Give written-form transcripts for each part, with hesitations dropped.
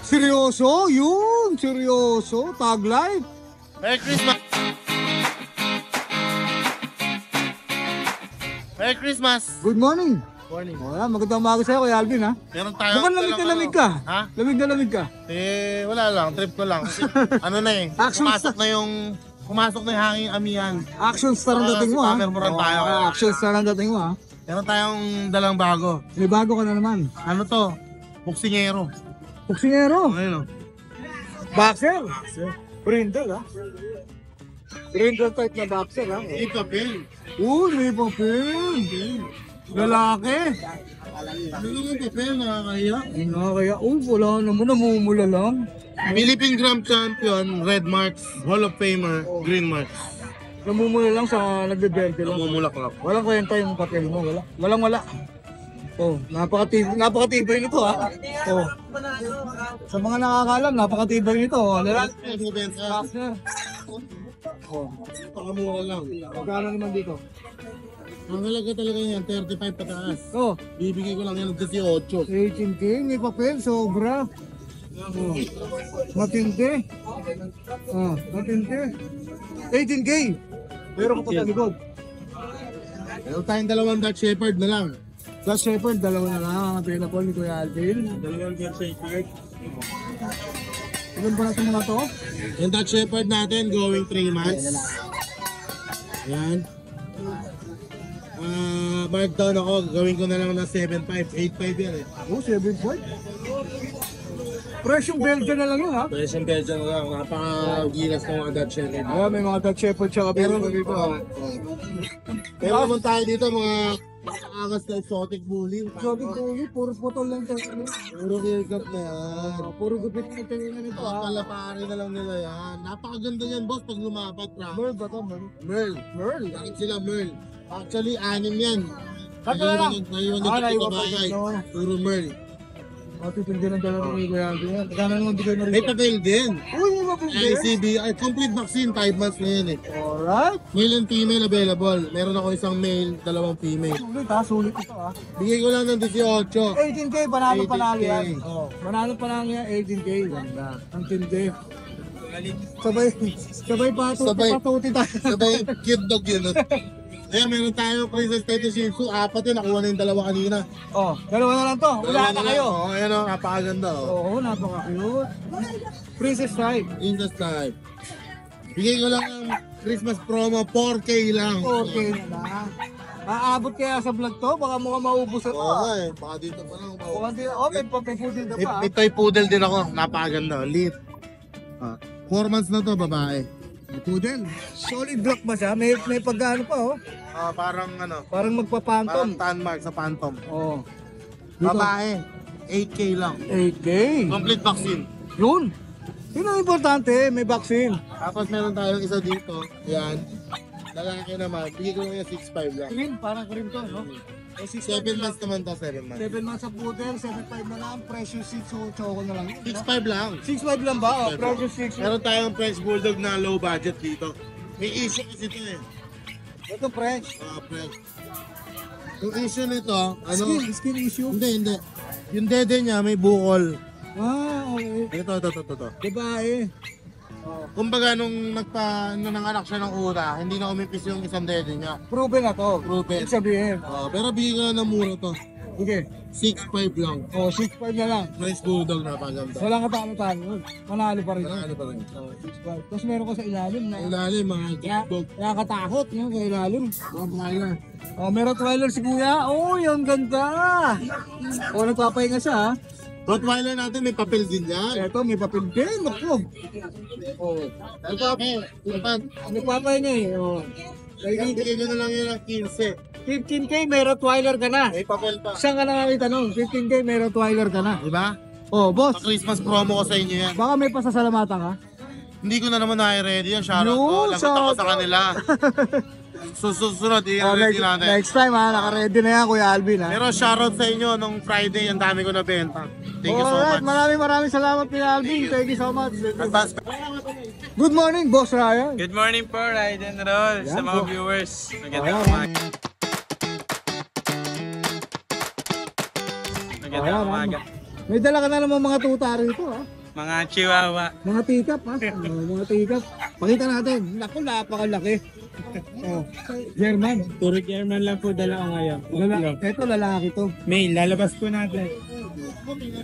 Seryoso? Yun, seryoso. Tag life. Merry Christmas! Merry Christmas! Good morning. Morning. Wala, magandang umaga sa'yo, Kuya Alvin, ha? Meron tayo. Mukhang lamig na lamig ka. Ha? Lamig na lamig ka. Eh, wala lang. Trip ko lang. Kasi, ano na eh. Action Pumasok na yung hanging amihan. Action star ang dating mo, ha? Super meron tayo. Action star ang dating mo, ha? Meron tayong dalang bago. May bago ka na naman. Ano to? Buksingero. Puksingero. Ayun o. Boxer. Brindle, ha? Brindle type na boxer, ha? Papel. May papel. Lalaki. Ano yung papel? Nakakaya. Kaya, wala naman, namumula lang. Philippine Grand Champion, red marks. Hall of Famer, green marks. Namumula lang sa nagbebente lang. Namumulak-lak. Walang kwenta yung papel mo, wala. Oh, napakatibay nito, ha. Oh. Sa mga nakakalam, napakatibay nito. Lalaki. Boxer. Oh, Pakamura lang. magkano naman dito? Ang halaga talaga yan, 35 pataas. Oh, Bibigay ko lang yan ng 18. 18K, may papel, sobra. Oh, matindi. Oh, matindi. 18K. Meron ka pa sa likod. Meron tayong dalawang Dutch Shepherd na lang. Last Shepherd, dalawa na lang ang available ni Kuya Alvin. Dalawang Dutch Shepherd. Ilan ba natin mga to? Yung Dutch Shepherd natin, going 3 months. Ayan. Markdown ako, gawin ko na lang na 7.5, 8.5 yan eh. Oh, 7.5. Presyong Belgian na lang yun, ha? Present Belgian lang, napaka-gilas ng mga Dutch Shepherd. Ayan, may mga Dutch Shepherd siya available dito, ha? Pero naman tayo dito, mga angas na exotic bully. Sabi ko, puro putol lang ito. Puro haircut na yan. Puro gupit na tingin na nito, ha? Papalapari na lang nila yan. Napakaganda yan, boss, pag lumapat, Ram. Merl ba ito, Merl? Merl. Merl? Bakit sila Merl? Actually, 6 yan. Tatlo na lang. Ngayon Ah, nito naiwan pa babae. dito. Puro Merl. Matitindi ng dalawa ni Kuya Alvin yan. Kaya naman bigay na rin. May papel din. Uy, may mapil din. ICBI, complete vaccine, 5 months na yan eh. Alright. Male and female available. Meron ako isang male, dalawang female. Sulit, ha? Sulit ito, ha? Bigay ko lang ng 18. 18K, panalo 18K. yan. Oh, panalo yan, 18K. Ganda. Ang tindi. Sabay patuti tayo. Sabay cute dog yun. Ayan, meron tayo Princess Tete Shih Tzu. 4 yun, nakuha na yung dalawa kanina. Oh, dalawa na lang to. Wala na kayo. Oh, ayan o, napakaganda o. Oo, napaka-cute. Princess type. Princess type. Bigay ko lang ang Christmas promo, 4K lang. Okay na lang. Aabot kaya sa vlog to? Baka mukhang maubos ito. Oo nga eh, baka dito pa lang. May papipudin na pa. May toy poodle din ako, napakaganda. Lit. 4 months na to, babae. Poodle. Solid block ba siya? May pagkano pa, oh. Parang ano, Parang magpa-phantom. parang tan mark sa phantom. Oh. Babae, 8K lang. 8K. Complete vaccine. Yun. Yun ang importante, may vaccine. Tapos meron tayong isa dito. Yan. Lalaki naman. Bigay ko lang yung 6.5 lang. Cream, parang cream to, no? 7 months naman to, 7 months. 7 months sa poodle, 7.5 na lang. Precious 6 choco na lang. 6.5 lang. 6.5 lang ba? Oh, precious 6. Meron tayong French Bulldog na low budget dito. May issue kasi ito eh. Ito French. French. Yung issue nito, ano? Skin issue. Hindi. Yung dede niya may bukol. Okay. Ito. Babae. Kumbaga nung nanganak siya ng una, hindi na umipis yung isang dede niya. Proven na to. Proven. Ibig sabihin. Pero bigyan ko na ng mura to. Okay. 6.5 lang. Oh, 6.5 na lang. French Bulldog na paganda. Walang katalo-talo. Manalo pa rin. Ano pa rin? 6.5. Tapos meron ko sa ilalim na. Ilalim mga jackdog. Nakakatakot yung sa ilalim. Rottweiler. Oh, meron trailer si Kuya. Oh, yung ganda. Oh, nagpapahinga siya, ha? Rottweiler natin may papel din yan. Ito, may papel din. Naku. Oh. Nagpapahinga eh. Oh. Bigyan ko na lang yun ng 15. 15K, may Rottweiler ka na. May papel pa. Saan ka nakakita nun? 15K, may Rottweiler ka na. Diba? Oh, boss. Christmas promo ko sa inyo yan. Baka may pasasalamatan ka? Hindi ko na naman na-ready yan. Shoutout ko. No, Lagot ako sa kanila. Susunod, i-ready natin. Next time, ha? Naka-ready na yan, Kuya Alvin, ha? Pero shoutout sa inyo nung Friday, ang dami ko na benta. Thank you so Alright, much. maraming salamat, Kuya Alvin. Thank you so much. Advance. Good morning, Boss Ryan. Good morning po, Ride and Roll, sa mga po. viewers. Magandang Ayan. umaga. Magandang Ayan, umaga. May dala ka na naman mga tuta rito ha. Mga chihuahua. Mga tikap ha. Mga tikap. Pakita natin. Naku, napakalaki. Oh, German. Puro German lang po dala ko ngayon. Ito lalaki to. Mail, lalabas po natin.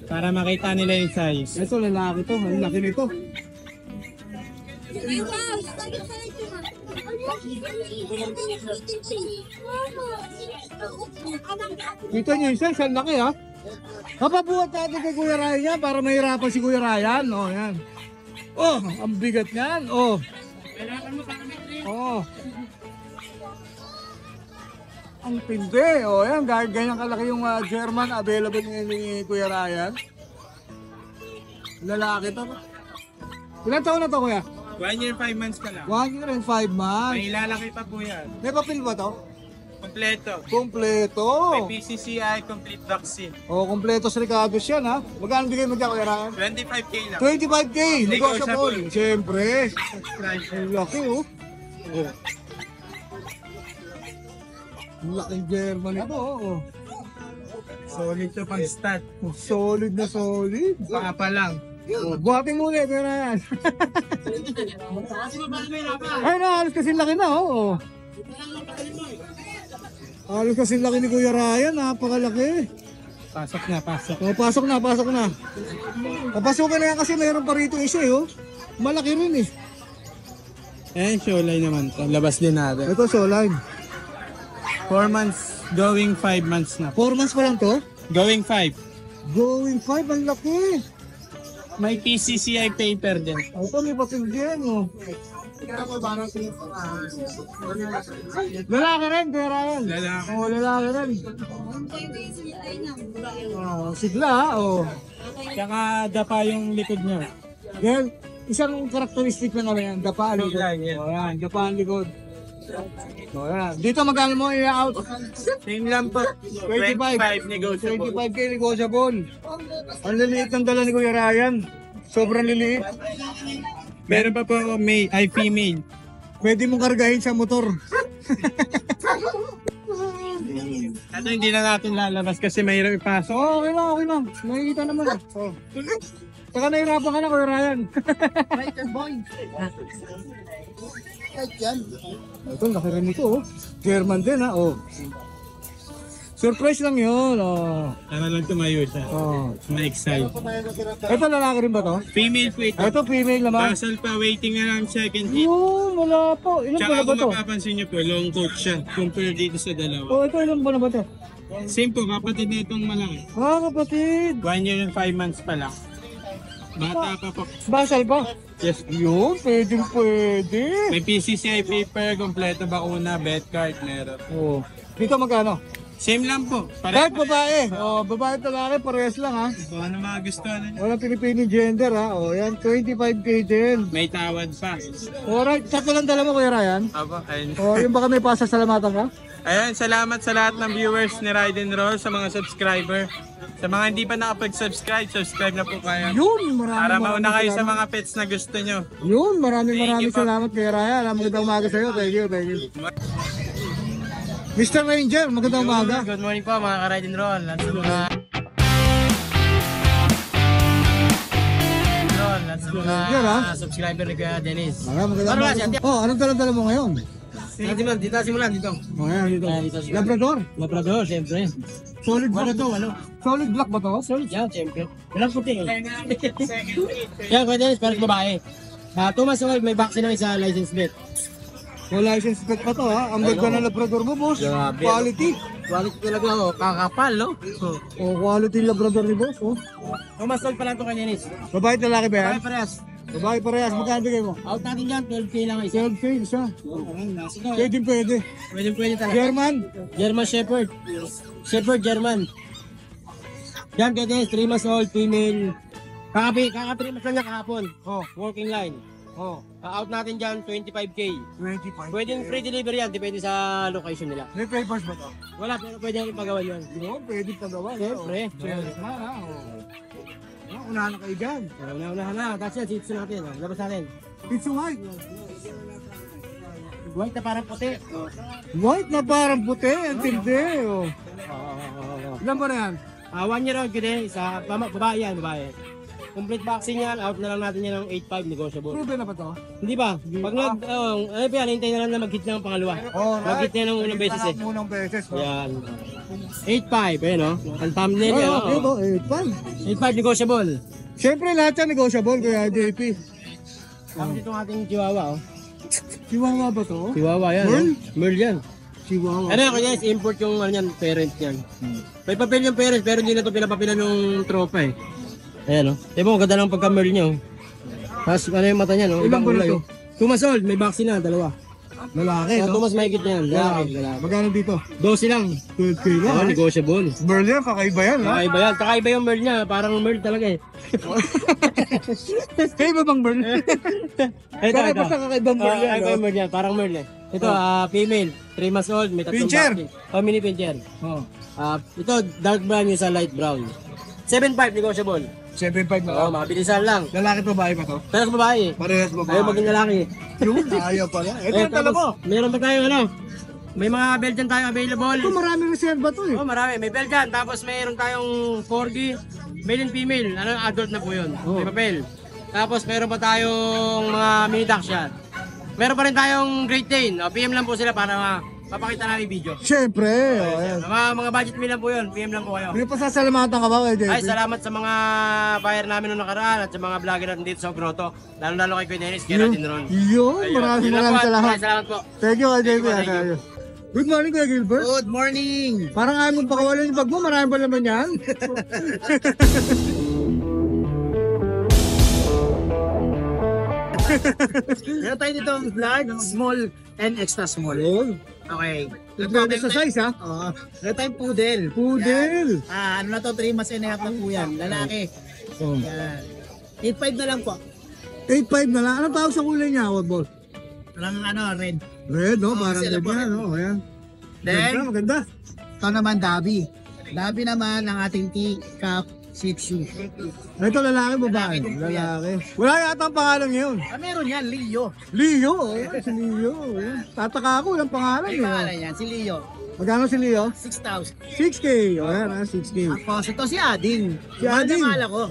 Para makita nila yung size. Ito lalaki to. Ang laki nito. Kita nyo isa, isang laki ha. Kapabuhat natin kay Kuya Ryan yan para mahirapan si Kuya Ryan. Oh, yan. Oh, ang bigat niyan. Oh. Oh. Ang tindi. Oh, yan. Ganyan kalaki yung German available ni Kuya Ryan. Lalaki to. Ilan taon na to, Kuya? 1 year, 5 months pa lang. 1 year and 5 months. May lalaki pa po yan. May papel ba to? Kompleto. Kompleto. May PCCI complete vaccine. Oh, kompleto sa Ricardo's yan ha. Magkano bigay mo dyan, Kuya Ryan? 25k lang. 25k. Negotiable. Negotiable. Siyempre. Subscribe. Ang laki oh. Ang laking German ito oh. Solid to pang stat. Solid na solid. Baka pa lang. Buhating muli, Kuya Ryan. Ay na, halos kasi laki na oh. Halos kasi laki ni Kuya Ryan, napakalaki. Pasok na, pasok. Oh, pasok na, pasok na. Papasukin na yan kasi mayroon pa rito isa eh, oh. Malaki rin eh. Eh, showline naman to. Labas din natin. Ito, Soline. 4 months, going 5 months na. 4 months pa lang to? Going 5. Going 5, ang laki. May PCCI paper din. Ito, may papel din, oh. Lalaki rin, Kuya Ryan. Lalaki. Oh, lalaki rin. Oh, sigla, ha? Oh. Tsaka dapa yung likod niya. Yan, isang karakteristik na naman yan, dapa ang likod. Yan, yan. Oh, yan, dapa ang likod. Oh, yan. Dito magkano mo i-out? Same lang po. 25 negotiable. 25k negotiable. Ang liliit ng dala ni Kuya Ryan. Sobrang liliit. Meron pa po ako female. Pwede mong kargahin sa motor. Ito hindi na natin lalabas kasi mahirap ipasok. Oh, okay lang, okay lang. Nakikita naman. Oh. Saka nahirapan ka na, Kuya Ryan. Ito, laki rin ito, oh. German din, ha, oh. Surprise lang yun, oh. Para lang tumayo siya. Oh. Ma-excite. Ito, lalaki rin ba to? Female po ito. Ito, female naman. Basal pa, waiting na lang second hit. Yun, wala po. Ilan Tsaka ba kung to? mapapansin nyo po, long coat siya. Compare dito sa dalawa. Oh, ito, ilan ba na ba to? Same po, kapatid na itong malaki. Ah, kapatid. 1 year and 5 months pa lang. Bata pa po. Basal pa? Yes. Yun, pwedeng pwede. May PCCI paper, kompleto bakuna, vet card, meron. Oh. Dito magkano? Same lang po. Kahit babae. Oh, babae at lalaki, parehas lang, ha. Kung ano mga gusto nyo. Walang pinipiling gender, ha. Oh, yan, 25k din. May tawad pa. Alright, sakto lang dala mo, Kuya Ryan. Aba, ayun. Oh, yung baka may pasasalamatan ka? Ayun, salamat sa lahat ng viewers ni Ride and Roll, sa mga subscriber. Sa mga hindi pa nakapag-subscribe, subscribe na po kayo. Yun, maraming Para mauna kayo sa salamat. mga pets na gusto nyo. Yun, maraming Thank you po. salamat, Kuya Ryan. Magandang umaga sa'yo. Thank you, thank you. Mr. Ranger, magandang umaga. Good morning po mga ka-Ride and Roll. At sa mga... Yan, ha? subscriber ni Kuya Dennis. Magandang umaga. Oh, anong dala mo ngayon? Dito simulan, dito. Oh, yan, dito. Labrador? Labrador, siyempre. Solid black to, ano? Solid black ba to? Solid yan, siyempre. Walang puti eh. Yan, Kuya Dennis, parang babae. 2 months old, may vaccine na isa, license plate. Oh, license plate pa to, ha? Ang ganda ng Labrador mo, boss. Grabe. Quality. Quality talaga, oh. Kakapal, no? Oh, quality Labrador ni boss, oh. 2 months old pa lang ito, Kuya Dennis. Babae at lalaki ba yan? Parang parehas. Babae parehas, magkano bigay mo? Out natin dyan, 12k lang isa. 12k isa. Sige. Pwede, pwede. Pwede talaga. German? German Shepherd. Shepherd German. Yan, Kuya Dennis, 3 months old, female. Kaka-3 months lang niya kahapon. Oh, Working line. oh. Out natin dyan, 25k. 25. Pwedeng free delivery yan, depende sa location nila. May papers ba to? Wala, pero pwede yung ipagawa yun. Yun, pwede pagawa. Siyempre. Siyempre. Unahan na kayo dyan. Una na. Tapos yan, sitso natin. Labas natin. Pizza white. White na parang puti. White na parang puti. Ang tindi. Oh. Ilan ba na yan? 1 year old yun sa babae yan, babae. Complete vaccine yan, out na lang natin yan ng 8.5 negotiable. Proven na ba to? Hindi pa. Pag ano pa yan, hintay na lang na mag-hit ng pangalawa. Mag-hit na ng unang beses eh. Unang beses. Yan. 8.5, ayun o. Ang thumbnail yan. Okay, Oh. 8.5 negotiable. Siyempre lahat yan negotiable kaya JP. Tapos itong ating chihuahua oh. Chihuahua ba to? Chihuahua yan. Merl? Merl yan. Chihuahua. Ano yan, guys, import yung ano yan, parent yan. May papel yung parents, pero hindi na ito pinapapilan ng tropa eh. Ayan o. Diba, ganda lang pagka-merl niya oh. Tapos ano yung mata niya no? Ilang buwan kulay to? oh. 2 months old, may vaccine na, dalawa. Lalaki, So, 2 no? months mahigit na yan. Lalaki. Magkano dito? 12 lang. 12K Oh, lang. negotiable. Merl yan, kakaiba yan, ha? Kakaiba yan. Kakaiba yung merl niya. Parang merl talaga eh. Kaiba bang Merl? Ito, ito. Basta kakaibang Merl yan, Kakaiba no? yung merl yan. Parang merl eh. Ito, female. 3 months old. May tatlong Pincher. vaccine. Oh, mini pincher. Oh. Ito, dark brown yung sa light brown. 7.5 negotiable. 7.5 na Oo, lang. mabilisan lang. Lalaki to babae pa to? Pero sa babae eh. Parehas babae. Ayaw maging lalaki. Yung ayaw pala. Ito yung tala mo. Meron pa tayo ano. May mga Belgian tayo available. Ito marami reserva to eh. Oh, marami. May Belgian. Tapos mayroon tayong corgi. Male and female. Ano, adult na po yun. May papel. Tapos meron pa tayong mga mini Dachshund. Meron pa rin tayong Great Dane. PM lang po sila para papakita namin yung video. Siyempre. Oh, yan. Mga budget meal lang po yun. PM lang po kayo. May pasasalamatan ka ba kay JP? Ay, salamat sa mga buyer namin noong nakaraan at sa mga vlogger natin dito sa Grotto. Lalo-lalo kay Kuya Dennis, kay Ratin Ron. Yun, maraming salamat. Salamat po. Thank you kay JP. Thank you. Good morning Kuya Gilbert. Good morning! Parang ayaw mong pakawalan yung bag mo, marami pa naman yan. Meron tayo dito large, small, and extra small. Okay. Depende sa size ha. Oo. Meron tayong poodle. Poodle. Ano na to, 3 months and a half na po yan. Lalaki. Oh. Yan. 8.5 na lang po. 8.5 na lang. Anong tawag sa kulay niya, Wag Boss? Walang red. Red, no? Parang sila red po. yan, no? Ayan. Then, Maganda, maganda. ito naman Dabi. Dabi naman ang ating teacup Shih Tzu. Ito lalaki, babae. Lalaki. Wala yata ang pangalan ngayon. Meron yan, Leo. Leo. Ayan, si Leo. Ayan. Tataka ako, walang pangalan. May Eh. pangalan yan, si Leo. Magkano si Leo? 6,000. 6K. Ayan, 6K. Tapos ito si Ading. Si Ading. Mahal ko.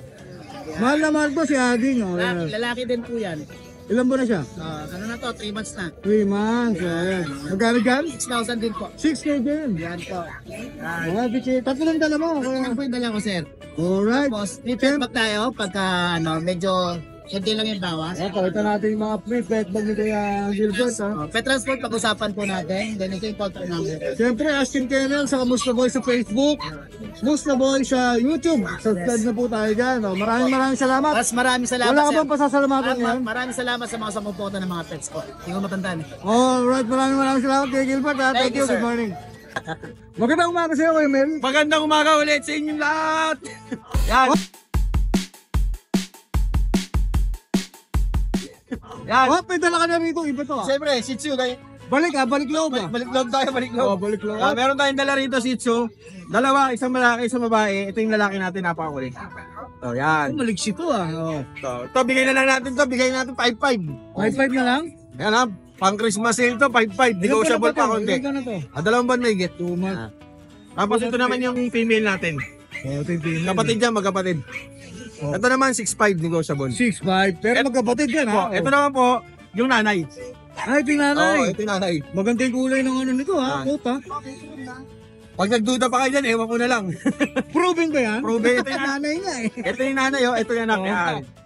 Mahal na mahal po si Ading. Oh, Lalaki, ayan. lalaki din po yan. Ilan buwan na siya? Ano na to, 3 months na. 3 months. Ayan. Magkano dyan? 6,000 din po. 6K din. Yan po. Ayan, Bichi. Tatlo lang dala mo. Yan po yung dala ko, sir. Alright. Tapos, repeat back tayo pagka medyo hindi lang yung bawas. Ayan, pakita natin yung mga pet bag ni Kuya Gilbert. Ha? Pet transport, pag-usapan po natin. Then ito yung contact number. Siyempre, Askin Kennel sa Musta Boy sa Facebook, Musta Boy sa YouTube. Subscribe na po tayo dyan. Oh. Maraming salamat. Tapos maraming salamat, Wala ka sir. bang pasasalamatan yan? Maraming salamat sa mga sumuporta ng mga pets ko. Hindi ko matandaan. Alright, maraming salamat kay Gilbert. Ha? Thank you, sir. good morning. Magandang umaga sa iyo, Kuya Mel. Magandang umaga ulit sa inyong lahat. Yan. Yan. Oh, may dala ka na rito. Iba to. Siyempre, Shih Tzu. Balik balik loob. Balik loob tayo, balik Oh, loob. balik loob. Meron tayong dala rito, Shih Tzu. Dalawa, isang malaki, isang babae. Ito yung lalaki natin, napakakulit. So, yan. Maliksi to ah. Oh. Ito, bigay na lang natin to. Bigay natin 5.5. 5.5 na lang? Yan ha. Pang Christmas sale to, 5.5. Negotiable pa konti. Ilan ka na to? 2 buwan may get. 2 months. Tapos ito naman yung female natin. Oh, tingin. Kapatid yan, magkapatid. Oh. Ito naman 6.5 negotiable. 6.5. Pero magkapatid yan ha. Ito naman po, yung nanay. Ay, tinanay. Ito yung nanay. Maganda yung kulay ng ano nito ha. Coat ha. Pag nagduda pa kayo dyan, ewan ko na lang. Proving ba yan? Proven. Ito yung nanay. Nanay nga eh. Ito yung nanay, oh. Ito yung anak niya.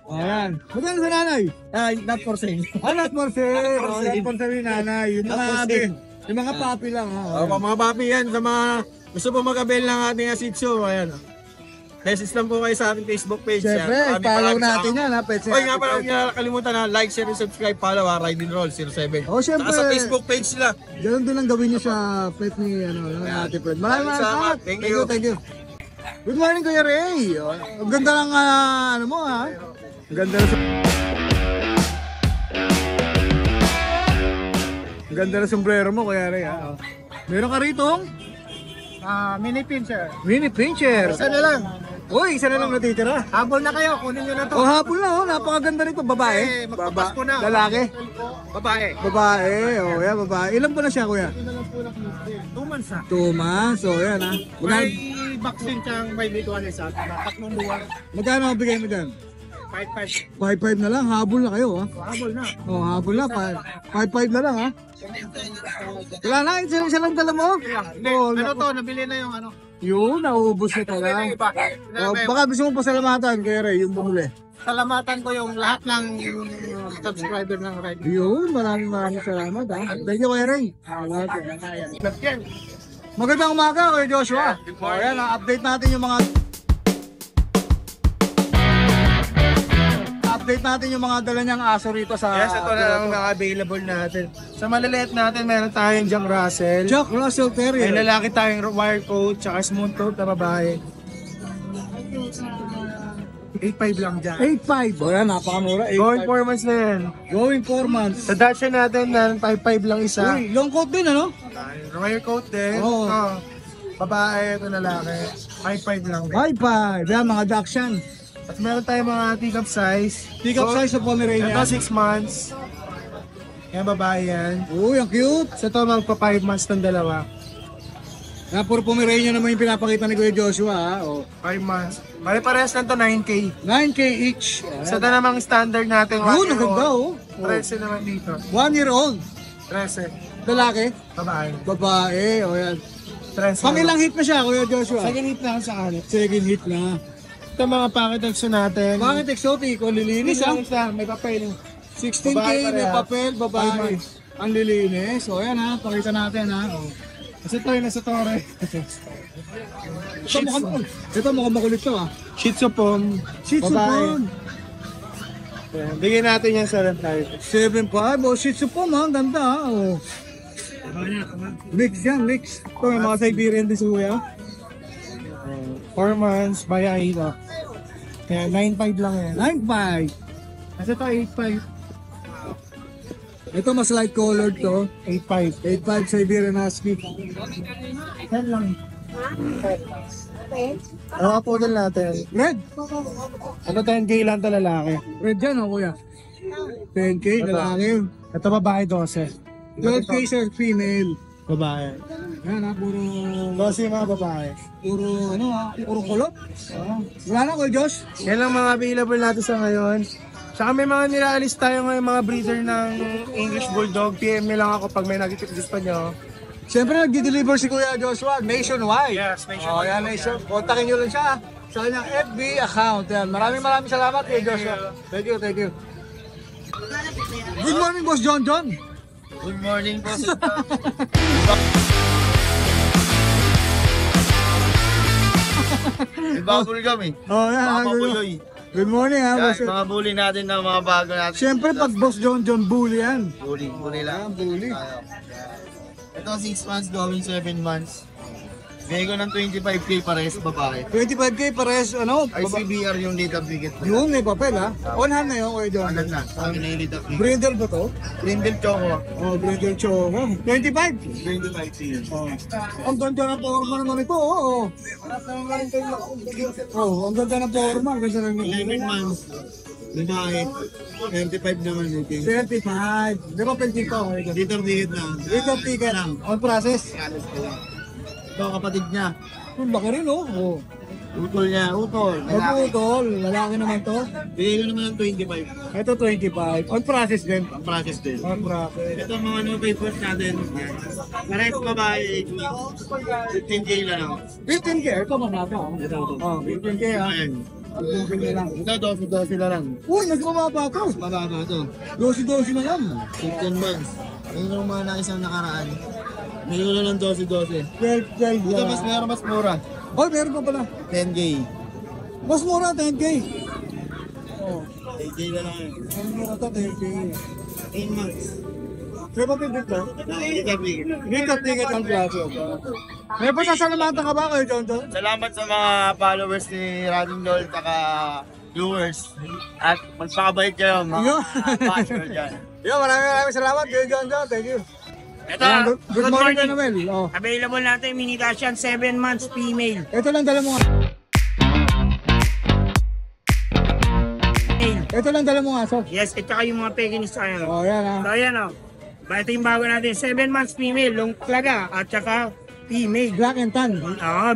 Ayan. Maganda sa nanay. Not for sale. Not for sale. Not for sale yung nanay. Yung mga papi lang ha. Mga papi yan, sa mga gusto po mag-avail ng ating Shih Tzu, ayan. Message lang po kayo sa ating Facebook page. Siyempre, Marami follow palagi sa natin akin. yan ha. Pets Oy, nga pala, huwag niyo nakalimutan na like, share, and subscribe, follow ha, Ride and Roll 07. Oh, syempre. Saka sa Facebook page nila. Ganun din ang gawin niyo sa pet ni Ate Fred. Maraming salamat. Thank you. Thank you. Good morning, Kuya Ray. Ang ganda lang ano mo ha. Ang ganda lang Ang ganda ng sombrero mo, Kuya Ray ha. Meron ka rito? Mini pincher. Mini pincher. Isa na lang. Uy, isa na lang natitira. Habol na kayo, kunin nyo na to. Oh, hapon na, oh. Napakaganda nito. Babae. Magpapasko na. Lalaki. Babae. Babae. Oh, yan, babae. Ilan ba na siya, kuya? 2 months na. 2 months. So, yan, ha. May vaccine siyang may bituan isa. Tatlong buwan. Magkano ang bigay mo dyan? 5-5. 5-5 na lang. Habol na kayo, ha. Habol na. Oh, habol na. 5-5 na lang, ha. Wala na. Isa lang dala mo. Hindi, Oh, ano to, nabili na yung ano. yun, naubos na talaga. Oh, baka gusto mo pasalamatan kay Ray, yung bumuli. Salamatan ko yung lahat ng subscriber ng Red. Yun, maraming salamat, ha. Thank you, Kuya Ray. Magandang umaga, Kuya Joshua. O, yan, update natin yung mga dala niyang aso rito sa... Yes, ito na lang mga available natin. Sa maliliit natin, meron tayong Jack Russell. Jack Russell Terrier. May lalaki tayong wire coat, tsaka smooth coat na babae. 8.5 lang dyan. 8.5. O, yan, napakamura. Going 8.5. 4 months na yan. Going 4 months. Sa Dacia natin, 5.5 lang isa. Uy, long coat din, ano? Wire coat din. Oo. Oh. Babae, ito lalaki. 5.5 lang din. 5.5. Yan, mga Dachshund. At meron tayong mga teacup size. Pick-up size of Pomeranian. Ito 6 months. Yan, babae yan. Uy, ang cute. So ito magpa 5 months ng dalawa. Na puro Pomeranian naman yung pinapakita ni Kuya Joshua, ha. O, 5 months. Pare-parehas lang to 9K. 9K each. So ito namang standard natin. Yun, ang ganda, oh. 13 naman dito. 1 year old. 13. Lalaki. Babae. Babae. O, yan. 13. Pang ilang hit na siya, Kuya Joshua? Second hit na ako sa kalit. Second hit na. Ito mga packet exo natin. Bakit exotic? O, lilinis, ha. May papel. 16K, Babae may parehas. papel, 5 babae. months. Ang lilinis. O, yan, ha. Pakita natin, ha. O. Kasi ito yung nasa tore. Ito mukhang makulit to, ha. Shih Tzu Pom. Shih Tzu Babae. Pom. Ayan, bigyan natin yan sa tayo. 7.5. O, Shih Tzu Pom, ha. Ang ganda, ha. O. Mix yan, mix. Ito, may mga Siberian din si Kuya. 4 months, baya ito. Kaya 9.5 lang yan. 9.5. Kasi ito 8.5. Ito mas light colored to. 8.5. 8.5 Siberian Husky. Yan lang. Ano ka po natin? Red. Ano 10K lang ito lalaki? Red yan, o Kuya. 10K, lalaki. Ito babae 12. 12K sir, female. Babae. Yan, ha. Puro, 12 yung mga babae. puro, ano, ha. Puro kulot. Wala na, Kuya Josh. Yan lang mga available natin sa ngayon. Tsaka may mga nilaalis tayo ngayon mga breeder ng English Bulldog. PM nyo lang ako pag may gusto nyo. Siyempre, nagdi-deliver si Kuya Joshua nationwide. Yes, nationwide. Oh, yan, nation. Kontakin nyo lang siya, ha. Sa kanyang FB account. Yan. Maraming salamat, Kuya Joshua. Thank you, thank you. Good morning, Boss John John. Good morning po. Ibabol kami. Oh, yan. Mga good- pabuloy. Good morning, ha, Yan, Boss. mga bully natin na mga bago natin. Siyempre, pag Boss John John, bully yan. Bully lang. Bully. Ito 6 months going 7 months. Bigay ko ng 25K pares babae. 25K pares, ano? ICBR yung data bigot. Yun, may papel, ha. On hand na yun, Kuya John. Agad na. Sabi na yung data bigot. Brindle ba to? Brindle Choco. Oh, Brindle Choco. 25. 25K. Oh. Ang ganda ng forma naman ito, oh. Oh, ang ganda ng forma. Ang ganda ng 11 months. Babae. 25 naman ito. 25. Di ba penting ko? Dito bigot na. Ito ticket. On process. Ito kapatid niya. Ang laki rin, oh. Oh. Utol niya. Utol. Pag-utol, lalaki naman to. Bigay ko naman ng 25. Ito 25. On process din. Ang process din. On process. Ito mga new papers natin. Parehas babae. 15K lang. 15K. Ito mamata. Oh, 15K, ha. Ayan. 15K lang. Ito 12 na lang. Uy, nagkumaba to. Mababa ito. 12 na lang. 15 months. Ayun yung mga isang nakaraan. Mayroon na lang 12. 12 Ito lang. mas mura. Oh, meron pa pala. 10K. Mas mura, 10K. Oh, 8K na lang yun. ang mura to, 10K. 8 months. Kaya pa pindot to? Ticket ang klase. May pasasalamatan ka ba kayo, John John? Salamat sa mga followers ni Running Doll at viewers. At magpakabait kayo mga Yo. basher dyan. Yo, maraming salamat kayo, John John. Thank you. Ito, Ayan, good morning, Noel. Oh. available natin mini Dachshund 7 months female. Ito lang dala mo nga. Ito lang dala mo aso. Yes, at saka yung mga Pekinese tayo. Oh, yan ha. So, ayan o. Ito yung bago natin. 7 months female, long talaga. At saka female. Black and tan.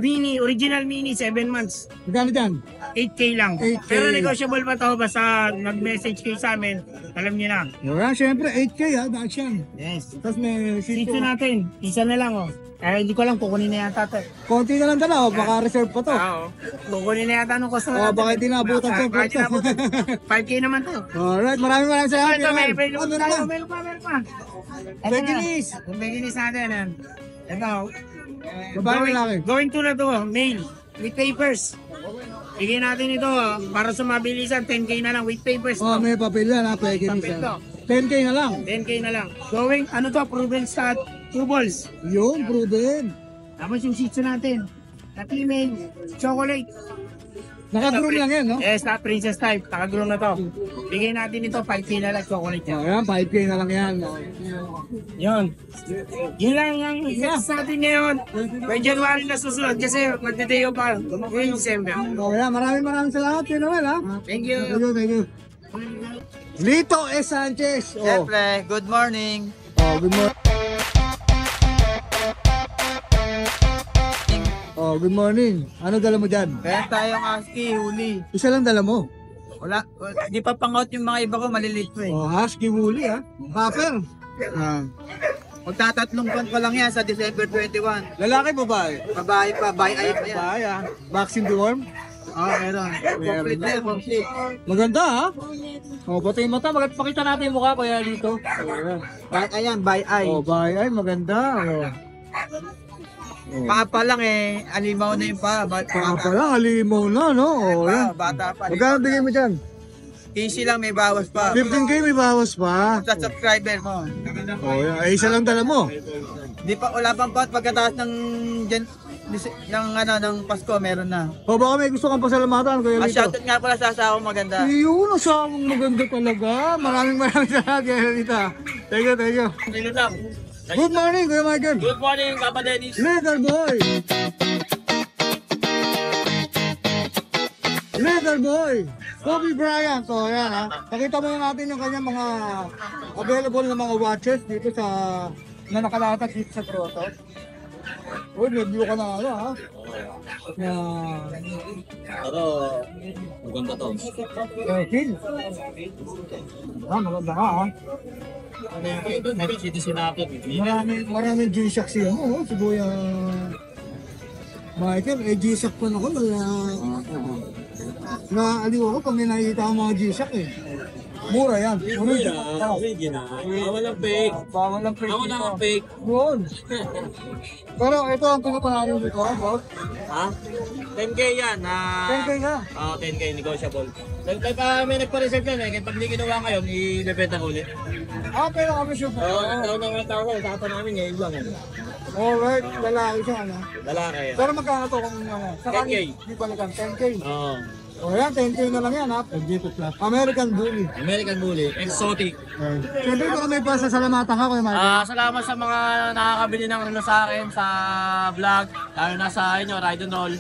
Mini, original mini, 7 months. Magkano dyan? 8K lang. 8K. Pero negotiable pa to, basta nag-message kayo sa amin. Alam niyo na. Yan, syempre 8K ha, dahil yan. Yes. Tapos may shih Dito tzu. natin, isa na lang oh. Hindi ko lang kukunin na yata to. Konti na lang dala, oh. Baka reserve pa to. Oo. Kukunin na yata nung customer. Oh, baka hindi naabutan sa Baka hindi naabutan. 5K naman to. Alright, maraming salamat. Ito, may Ano naman? meron pa. Beginis. Yung beginis natin. Ito. Babae lalaki. Going to na to, male. With papers. Bigyan natin ito para sa mabilisan. 10K na lang with papers. Oh, may papel yan ha, Beginis. Papel to. 10K na lang. 10K na lang. Going, ano to, proven stat, 2 balls. Yun, proven. Tapos yung shih tzu natin. Na female, chocolate. Nakagroom lang yan, no? Yes, na princess type. Nakagroom na to. Bigyan natin ito, 5K na lang, chocolate Oh, yan. yan, 5K na lang yan. Yun. Yun lang ang sets natin ngayon. By January na susunod kasi magdadayo pa. Ngayong December. Oh, yan, maraming salamat. Yun naman, ha? Thank you. Thank you. Lito S. Sanchez. Oh, Siyempre, good morning. good morning. Oh, good morning. Ano dala mo dyan? Meron tayong husky, huli. Isa lang dala mo. Wala, di pa pangot yung mga iba ko, maliliit pa eh. Oh, husky woolly, ha? Copper. Magtatatlong buwan pa lang yan sa December 21. Lalaki, babae? Babae pa, by eye pa yan. Babae, ha? Vaccine deworm? Meron. Complete na, complete. Maganda, ha? Oh, pati yung mata. Pakita natin yung mukha kaya dito. Ayan, by eye. Oh, bahay. Ay, maganda. Oh. Paa pa lang eh, alimaw na yung paa. Paa pa lang, alimaw na, no? Oh, yan. Bata pa. Magkano bigay mo dyan? 15 lang, may bawas pa. 15K may bawas pa. Sa subscriber mo. Oh, yan. Ay, isa lang dala mo. Di pa, wala pang pot pagkataas ng ng Pasko, meron na. O, baka may gusto kang pasalamatan, Kuya Lito. Shoutout nga pala sa asawa maganda. Yun, asawang maganda talaga. Maraming salamat, Kuya Lito. Thank you. Good morning, Kuya Michael. Good morning, Papa Dennis. Little boy. Little boy. Kobe Bryant. So, yan ha. Pakita mo natin yung kanyang mga available na mga watches dito sa na nakalatag dito sa Grotto. Uy, may view ka na nga ha. Pero, maganda to. Phil. Maganda ka ha. Meron citizen natin. Maraming G-Shock siya mo. Si Kuya Michael, G-Shock pa na ko. Naaliw ako pag may nakikita ang mga G-Shock eh. Mura yan. Sige na. Bawal ang fake. Bawal lang fake Bawal dito. ang fake. Yun. Pero ito ang pinapanarin dito, boss. Ha? 10K yan. 10K ka. 10K negotiable. Kaya pa may nagpa-reserve yan eh. Kaya pag hindi ginawa ngayon, i-bebenta ko ulit. Pero kami sure po. Tawag ko. Tata namin ngayon lang. Alright, lalaki siya, ano. Lalaki. Pero magkano to kung ano? Sa 10K. Hindi pa lang 10K. Oo. O yan, 10K na lang yan ha. American Bully. American Bully. Exotic. Siyempre baka may pasasalamatan ka, Kuya Michael. Salamat sa mga nakakabili ng relo sa akin sa vlog. Lalo na sa inyo, Ride and Roll.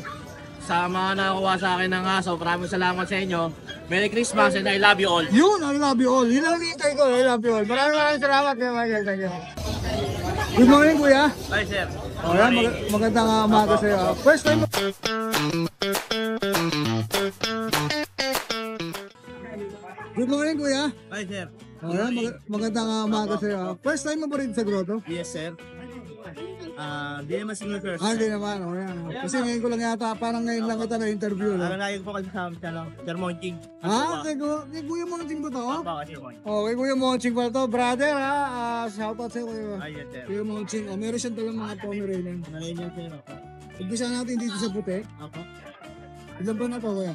Sa mga nakakuha sa akin ng aso, maraming salamat sa inyo. Merry Christmas and I love you all. Yun, I love you all. Yun ang nitay ko, I love you all. Maraming salamat, Kuya Michael. Thank you. Good morning, Kuya. Bye, sir. O yan, magandang umaga sa'yo. First time mo. Good morning, Kuya. Bye, sir. O yan, magandang umaga sa'yo. First time mo pa rin sa grotto? Yes, sir. Di naman sneakers. Hindi naman, o yan. Kasi ngayon ko lang yata, parang ngayon lang kita na-interview. No? Lagi po kasi sa Sir Monching. Kay Kuya Monching ba to? Baka Sir Monching. Kay Kuya Monching pa to. Brother, ha? Shoutout sa'yo, Kuya. Yes, sir. Kuya Monching. Meron siyang talang mga Pomeranian. Nalayin niyo sir. Umpisa natin dito sa puti. Ako. Ilan ba na to, Kuya?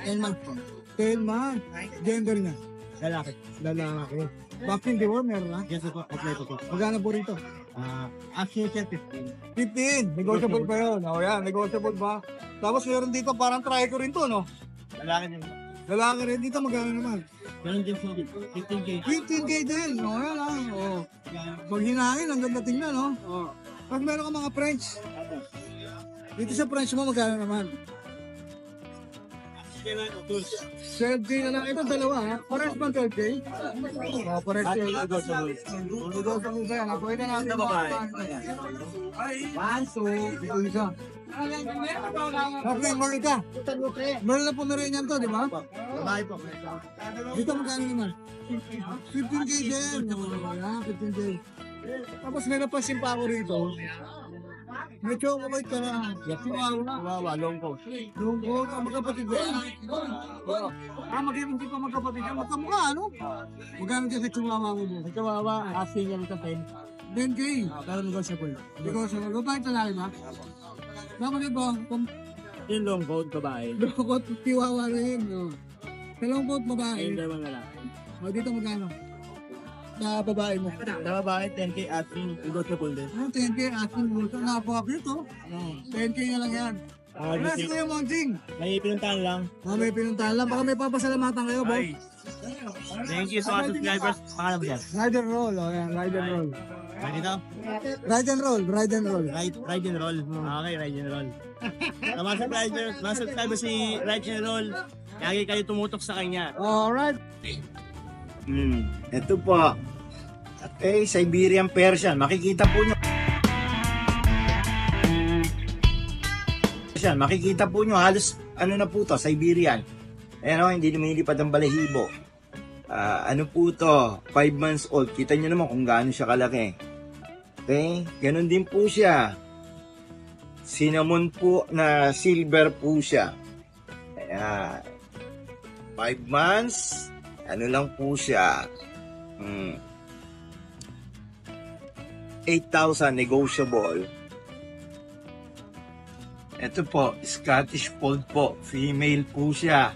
10 months po. 10 months. Gender niya. Lalaki. Lalaki. Vaccine deworm, meron na. Yes, po. Kompleto po. Magkano po rito? Actually, sir, 15. 15. Negotiable pa yun. O yan, negotiable ba? Tapos meron dito parang trico rin to, no? Lalaki din. Lalaki rin dito, magkano naman? Ganun din po. 15K. 15K din. O yan ah. O. Pag hinangin, ang ganda tingnan, no? O. Pag meron ka mga French. Dito sa French mo, magkano naman? 12K na lang. Ito dalawa ha. Pares ba 12K? Pares At yun. negotiable. Negotiable ka yan. Pwede natin. Ito babae. 1, 2, ito isa. Okay, more ka. Meron na Pomeranian to, di ba? Babae po. Dito magkano naman? 15K din. Yan, 15K. Tapos meron pa simpako rito. May choco white ka na. Chihuahua na. Wawa, long coat. Lungkot, ang magkapatid ba? Hindi pa magkapatid yan. Magkamukha, ano? Magkano ka sa chihuahua mo? Sa Chihuahua, asking yan sa 10. 10K. Pero negotiable. Negotiable. Babae talaki ba? Dapat ito, kung Yung long coat, babae. lungkot, chihuahua rin. No? Sa lungkot, babae. Yung dalawang lalaki. O, dito magkano? Sa babae mo. Sa babae, 10K asking, negotiable din. 10K, asking mo. Napaka-cute, oh. 10K na lang yan. Wala si Kuya Monching. May pinuntahan lang. May pinuntahan lang. Baka may papasalamatan kayo, boss. Thank you sa mga subscribers. Pangalan mo dyan? Ride and roll, oh, yan. Ride and roll. Ready na? Ride and roll, ride and roll. Ride and roll. Okay, ride and roll. Sa mga subscribers si Ride and Roll, lagi kayo tumutok sa kanya. Alright. Ito po. Siberian Persian. Makikita po nyo. Makikita po nyo halos ano na po to, Siberian. Ayan o, hindi lumilipad ang balahibo. Ano po to, 5 months old. Kita nyo naman kung gaano siya kalaki. Okay, ganun din po siya. Cinnamon po na silver po siya. Ayan. 5 months. Ano lang po siya. 8,000 negotiable. Ito po, Scottish Fold po. Female po siya.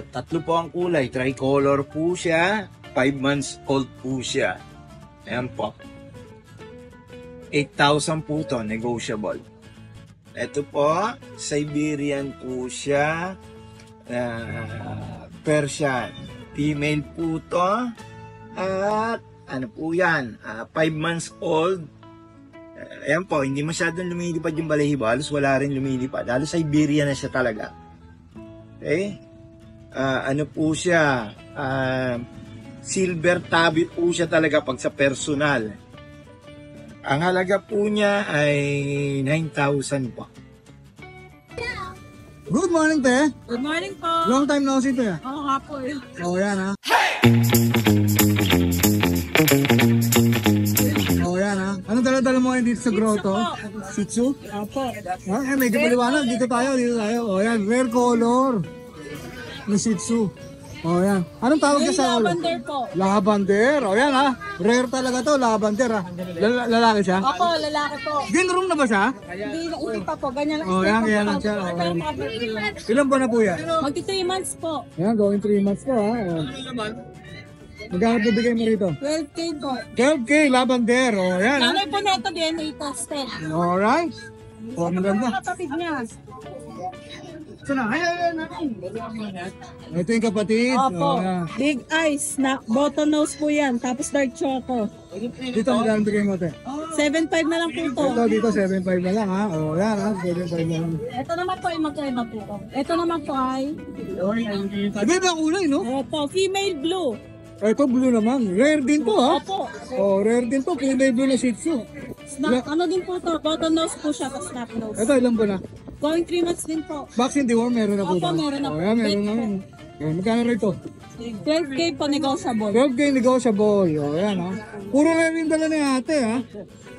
Tatlo po ang kulay. Tricolor po siya. 5 months old po siya. Ayan po. 8,000 po to, negotiable. Ito po, Siberian po siya. Persian. Female po to. At ano po yan? 5 months old. Ayan po, hindi masyadong lumilipad yung balahibo. Halos wala rin lumilipad. Halos Siberian na siya talaga. Okay? Ano po siya? Silver tabby po siya talaga pag sa personal. Ang halaga po niya ay 9,000 po. Good morning, te. Good morning po. Long time no see, te. Oo nga po eh. Oh, yan ha. Oh, yan ha. Anong dala-dala mo ngayon dito sa grotto? Shih Tzu? Opo. Medyo paliwanag. Dito tayo, dito tayo. Oh, yan. Rare color. Ng Shih Tzu. Oh, yan. Anong tawag ka sa ulo? Lavender po. Lavender. Oh, yan ha. Rare talaga to, lavender ha. Lalaki siya? Opo, lalaki po. Ginroom na ba siya? Hindi pa po. Ganyan lang. Oh, yan, yan lang siya. Oh, yan. Ilan ba na po yan? Magti 3 months po. Yan, going 3 months ko ha. Oh. Magkano bibigay mo rito? 12K po. 12K, lavender. Oh, yan ha. Nanay po neto DNA tested. Alright. Oh, maganda. Kapatid niya. Sana, ito yung kapatid. Opo. Oh, yan. Big eyes. Na, bottom nose po yan. Tapos dark choco. Dito, magkano bigay mo, te? 7.5 na lang po ito. Dito, 7.5 na lang ha. Oh, yan ha. 7.5 na lang. Ito naman po ay magkaiba po. Ito naman po ay Iba ang kulay, no? ito, female blue. Ito, blue naman. Rare din to, ha? Opo. Oh, rare din to. Kulay blue na Shih Tzu. Snap, ano din po ito? Bottom nose po siya. Tapos snap nose. Ito, ilan ba na? Going 3 months din po. Vaccine deworm, meron na po. Opo, ba? meron na Oh, po. yan, meron na. Oh, magkano rito? 12K po negotiable. 12K negotiable. Oh, yan ha. Puro rare yung dala ni ate, ha?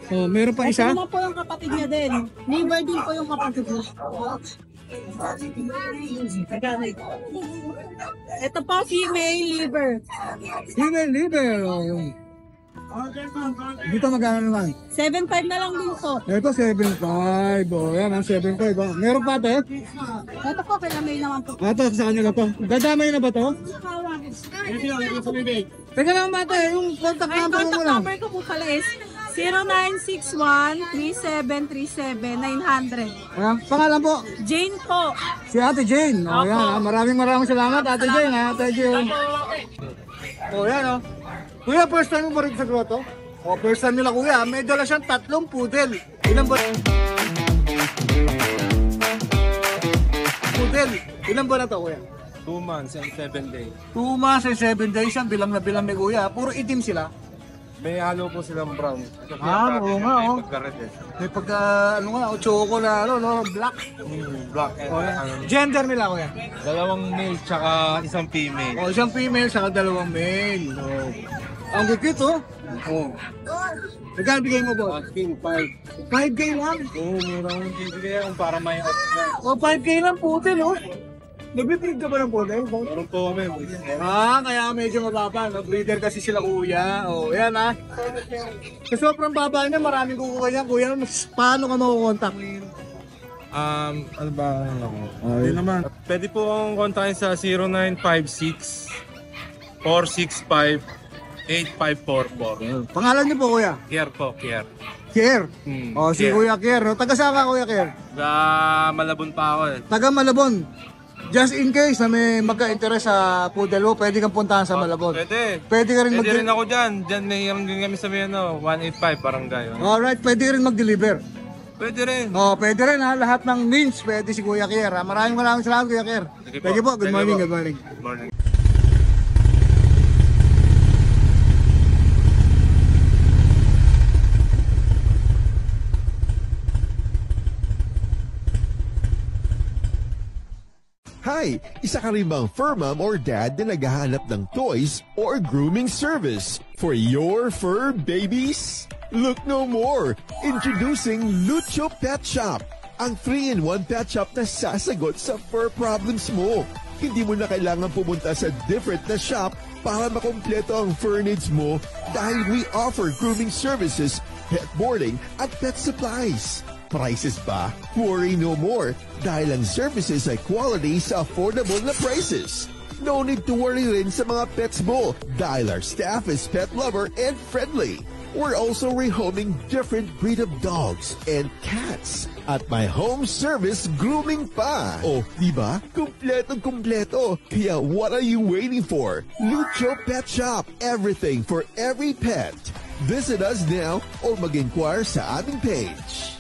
Oh, meron pa Ito isa? naman po yung kapatid niya din. Liver din po yung kapatid niya. Ito po, female liver. Female liver. Oh. Dito magkano naman? 7.5 na lang din po. Ito 7.5. Oh, yan ang 7.5. Oh. Meron pa ate? Ito po, kay Lamay naman po. Ito sa kanya na to. Dadamay na ba to? Teka lang mate, yung contact Ay, number mo contact lang. number ko po pala is 0961-3737-900. Ayan, pangalan po. Jane po. Si Ate Jane. Oh, yan ha. Maraming salamat Ate Jane ha. Ate Jane. Oh, yan oh. Kuya, first time mo ba rin sa grotto? Oh, first time nila kuya. May dala siyang 3 poodle. Ilan ba? Poodle. Poodle, ilan ba na to kuya? 2 months and 7 days. 2 months and 7 days yan, bilang na bilang ni kuya. Puro itim sila. May halo po silang brown. Oo nga, oh. Pagka-red eh. May pagka, ano nga, choco na, black. Black and Oh, gender nila kuya? 2 male tsaka isang female. Oh, isang female, saka 2 male. Oh. Ang cute, oh. Oh. Nagkano bigay mo, boss? Asking 5. 5K lang. Oo, mura ang bibigay kung para may out na. Oh, 5K lang, putin, oh. Nagbibilig ka ba ng putin? Meron po kami. Kaya medyo mababa. No? Breeder kasi sila kuya. Oh, yan ha. Sa sobrang baba niya, maraming kukuha niya. Kuya, paano ka makukontak? Ano ba ako? Hindi naman. Pwede po akong kontakin sa 0956 465 8544. Pangalan niyo po, kuya? Kier po, Kier. Kier. Oh, si Kier. Kuya Kier. No? Taga saan ka, Kuya Kier? Malabon pa ako eh. Taga Malabon. Just in case na may magka-interest sa poodle mo, pwede kang puntahan sa Malabon. Pwede. Pwede ka rin Pwede rin ako dyan. Dyan may din kami sa 185 parang gayon. Alright, pwede ka rin mag-deliver. Pwede rin. Oh, pwede rin ha. Lahat ng means, pwede si Kuya Kier. Ha? Maraming salamat, Kuya Kier. Sige po. Thank you po. Good Thank you morning, po. good morning. Good morning. Hi! Isa ka rin bang fur mom or dad na naghahanap ng toys or grooming service for your fur babies? Look no more! Introducing Lucho Pet Shop, ang 3-in-1 pet shop na sasagot sa fur problems mo. Hindi mo na kailangan pumunta sa different na shop para makompleto ang fur needs mo dahil we offer grooming services, pet boarding at pet supplies. Prices ba? Worry no more dahil ang services ay quality sa affordable na prices. No need to worry rin sa mga pets mo dahil our staff is pet lover and friendly. We're also rehoming different breed of dogs and cats at my home service grooming pa. Oh, di ba? Kumpletong-kumpleto. Kaya what are you waiting for? Lucho Pet Shop. Everything for every pet. Visit us now or mag-inquire sa aming page.